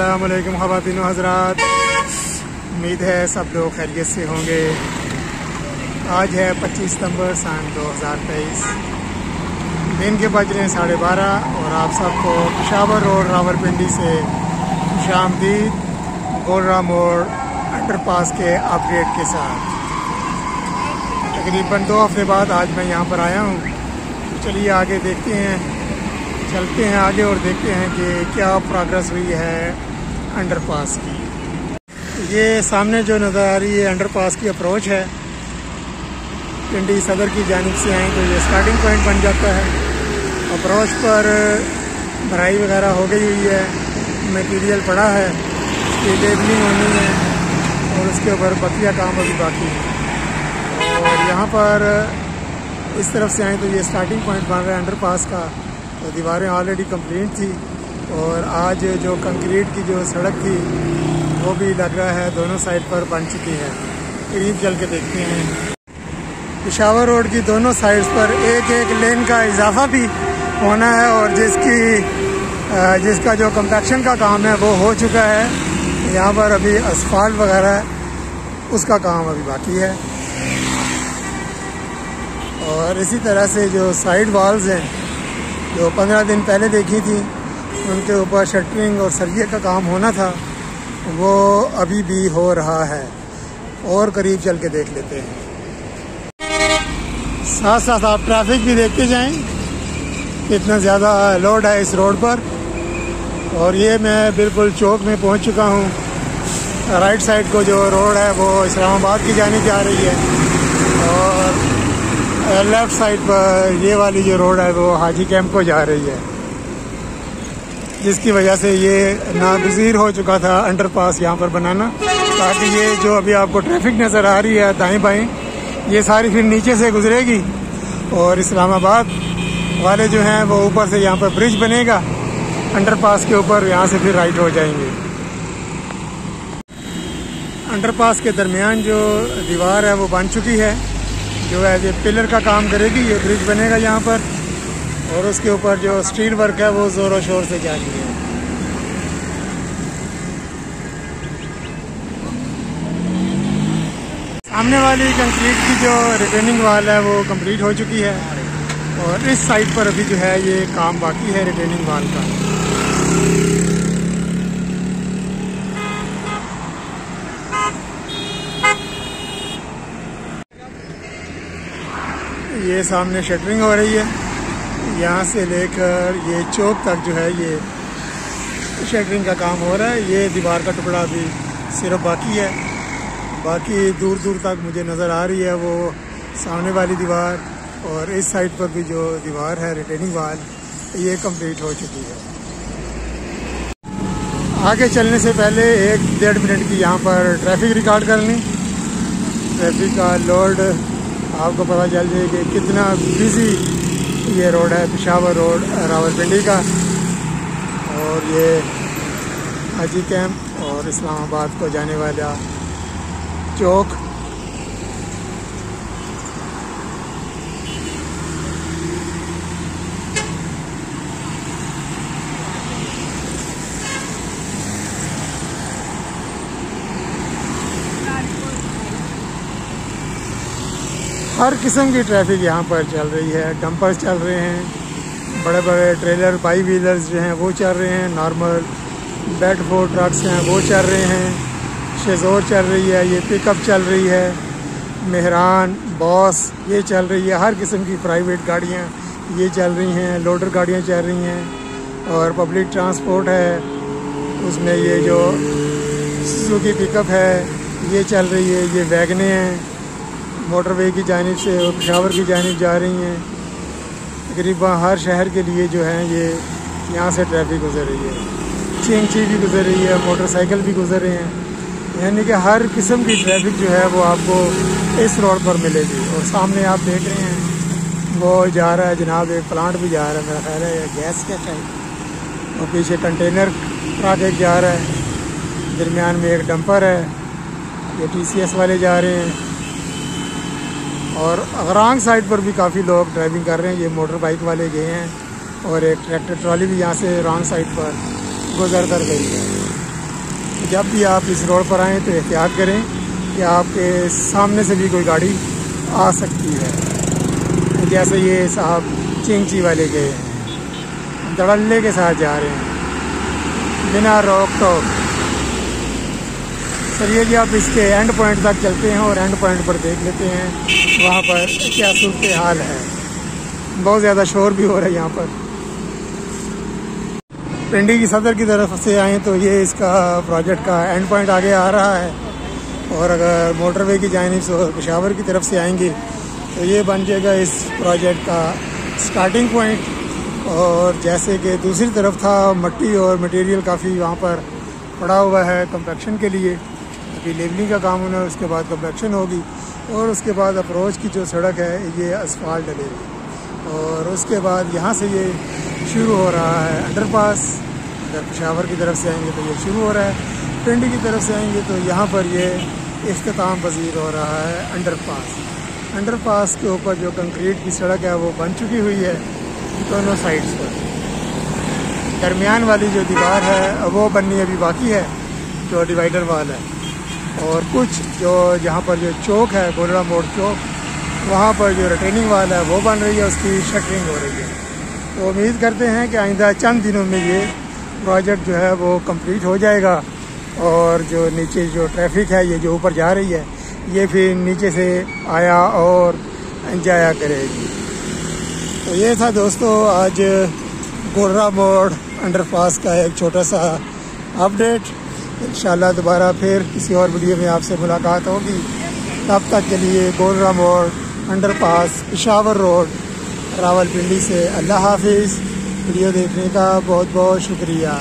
अस्सलाम वालेकुम ख़वातीन व हज़रात, उम्मीद है सब लोग खैरियत से होंगे। आज है 25 सितंबर सन 2023, दिन के बज रहे हैं 12:30 और आप सबको पेशावर रोड रावलपिंडी से खुशामदीद गोलरा मोड़ अंडरपास के अपडेट के साथ। तकरीबन 2 हफ्ते बाद आज मैं यहाँ पर आया हूँ। तो चलिए आगे देखते हैं, चलते हैं आगे और देखते हैं कि क्या प्रोग्रेस हुई है अंडरपास की। ये सामने जो नज़र आ रही है अंडरपास की अप्रोच है, पिंडी सदर की जानिब से आए तो ये स्टार्टिंग पॉइंट बन जाता है। अप्रोच पर भराई वगैरह हो गई हुई है, मटीरियल पड़ा है, उसकी लेबलिंग होनी है और उसके ऊपर बकिया काम अभी बाकी है। और यहाँ पर इस तरफ से आए तो ये स्टार्टिंग पॉइंट बन रहा है अंडरपास का। तो दीवारें ऑलरेडी कंप्लीट थी और आज जो कंक्रीट की जो सड़क थी वो भी लग रहा है दोनों साइड पर बन चुकी है। करीब चल के देखते हैं। पेशावर रोड की दोनों साइड्स पर एक एक लेन का इजाफा भी होना है और जिसका जो कंपैक्शन का काम है वो हो चुका है। यहाँ पर अभी असफाल्ट वगैरह उसका काम अभी बाकी है। और इसी तरह से जो साइड वॉल्स हैं जो 15 दिन पहले देखी थी, उनके ऊपर शटरिंग और सरिये का काम होना था, वो अभी भी हो रहा है। और करीब चल के देख लेते हैं। साथ साथ आप ट्रैफिक भी देखते जाएं, कितना ज़्यादा लोड है इस रोड पर। और ये मैं बिल्कुल चौक में पहुंच चुका हूं। राइट साइड को जो रोड है वो इस्लामाबाद की जानिब जा रही है और लेफ़्ट साइड पर ये वाली जो रोड है वो हाजी कैंप को जा रही है, जिसकी वजह से ये नागुज़ीर हो चुका था अंडरपास यहाँ पर बनाना, ताकि ये जो अभी आपको ट्रैफिक नज़र आ रही है दाएं बाएं, ये सारी फिर नीचे से गुजरेगी और इस्लामाबाद वाले जो हैं वो ऊपर से यहाँ पर ब्रिज बनेगा अंडरपास के ऊपर, यहाँ से फिर राइट हो जाएंगे। अंडरपास के दरमियान जो दीवार है वो बन चुकी है, जो है ये पिलर का काम करेगी, ये ब्रिज बनेगा यहाँ पर और उसके ऊपर जो स्टील वर्क है वो ज़ोरों शोर से जारी है। सामने वाली कंक्रीट की जो रिटेनिंग वाल है वो कंप्लीट हो चुकी है और इस साइड पर अभी जो है ये काम बाकी है रिटेनिंग वाल का। ये सामने शटरिंग हो रही है, यहाँ से लेकर ये चौक तक जो है ये शटरिंग का काम हो रहा है। ये दीवार का टुकड़ा अभी सिर्फ बाकी है, बाकी दूर दूर तक मुझे नज़र आ रही है वो सामने वाली दीवार। और इस साइड पर भी जो दीवार है रिटेनिंग वाल, ये कंप्लीट हो चुकी है। आगे चलने से पहले 1-1.5 मिनट की यहाँ पर ट्रैफिक रिकॉर्ड कर लें। ट्रैफिक का लोड आपको पता चल जाए कि कितना बिजी ये रोड है, पेशावर रोड रावलपिंडी का। और ये हाजी कैंप और इस्लामाबाद को जाने वाला चौक। हर किस्म की ट्रैफिक यहाँ पर चल रही है। डंपर्स चल रहे हैं, बड़े बड़े ट्रेलर बाई व्हीलर्स जो हैं वो चल रहे हैं, नॉर्मल बेड फोर ट्रक्स हैं वो चल रहे हैं, शेज़ोर चल रही है, ये पिकअप चल रही है, मेहरान बॉस ये चल रही है। हर किस्म की प्राइवेट गाड़ियाँ ये चल रही हैं, लोडर गाड़ियाँ चल रही हैं और पब्लिक ट्रांसपोर्ट है, उसमें ये जो सुजुकी पिकअप है ये चल रही है। ये वैगनें हैं, मोटरवे की जानिब से और पेशावर की जानिब जा रही हैं। तकरीबन हर शहर के लिए जो है ये यहाँ से ट्रैफिक गुजर रही है। चिंची भी गुजर रही है, मोटरसाइकिल भी गुजर रहे हैं, यानी कि हर किस्म की ट्रैफिक जो है वो आपको इस रोड पर मिलेगी। और सामने आप देख रहे हैं वो जा रहा है जनाब, एक प्लांट भी जा रहा है, मेरा ख्याल है गैस का शायद। और पीछे कंटेनर ट्रक एक जा रहा है, दरमियान में एक डंपर है, ये TCS वाले जा रहे हैं। और अगरांग साइड पर भी काफ़ी लोग ड्राइविंग कर रहे हैं, ये मोटर बाइक वाले गए हैं और एक ट्रैक्टर ट्रॉली भी यहाँ से रॉन्ग साइड पर गुजर कर गई है। जब भी आप इस रोड पर आएँ तो एहतियात करें कि आपके सामने से भी कोई गाड़ी आ सकती है। जैसे ये साहब चिंची वाले गए हैं, धड़ल्ले के साथ जा रहे हैं बिना रोक टोक। चलिए जी आप इसके एंड पॉइंट तक चलते हैं और एंड पॉइंट पर देख लेते हैं वहाँ पर क्या सूरत हाल है। बहुत ज़्यादा शोर भी हो रहा है यहाँ पर। पिंडी की सदर की तरफ से आएँ तो ये इसका प्रोजेक्ट का एंड पॉइंट आगे आ रहा है, और अगर मोटरवे की जानिब से पेशावर की तरफ से आएंगे तो ये बन जाएगा इस प्रोजेक्ट का स्टार्टिंग पॉइंट। और जैसे कि दूसरी तरफ था मट्टी और मटेरियल काफ़ी वहाँ पर पड़ा हुआ है कंपैक्शन के लिए, अभी लेवलिंग का काम होना है, उसके बाद कंपैक्शन होगी और उसके बाद अप्रोच की जो सड़क है ये असफाल्ट डलेगी। और उसके बाद यहाँ से ये शुरू हो रहा है अंडरपास। अगर पेशावर की तरफ से आएंगे तो ये शुरू हो रहा है, पिंडी की तरफ से आएंगे तो यहाँ पर ये इख्तिताम पज़ीर हो रहा है अंडरपास। अंडरपास के ऊपर जो कंक्रीट की सड़क है वो बन चुकी हुई है दोनों साइड्स पर। दरमियान वाली जो दीवार है वो बननी अभी बाकी है, जो डिवाइडर वाल है। और कुछ जो जहाँ पर जो चौक है गोलड़ा मोड़ चौक, वहाँ पर जो रिटेनिंग वाल है वो बन रही है, उसकी शटरिंग हो रही है। तो उम्मीद करते हैं कि आइंदा चंद दिनों में ये प्रोजेक्ट जो है वो कंप्लीट हो जाएगा और जो नीचे जो ट्रैफिक है ये जो ऊपर जा रही है ये फिर नीचे से आया और जाया करेगी। तो ये था दोस्तों आज गोलड़ा मोड़ अंडरपास का एक छोटा सा अपडेट। इंशाल्लाह दोबारा फिर किसी और वीडियो में आपसे मुलाकात होगी। तब तक के लिए गोलड़ा मोड़ अंडरपास पेशावर रोड रावलपिंडी से अल्लाह हाफिज़। वीडियो देखने का बहुत बहुत शुक्रिया।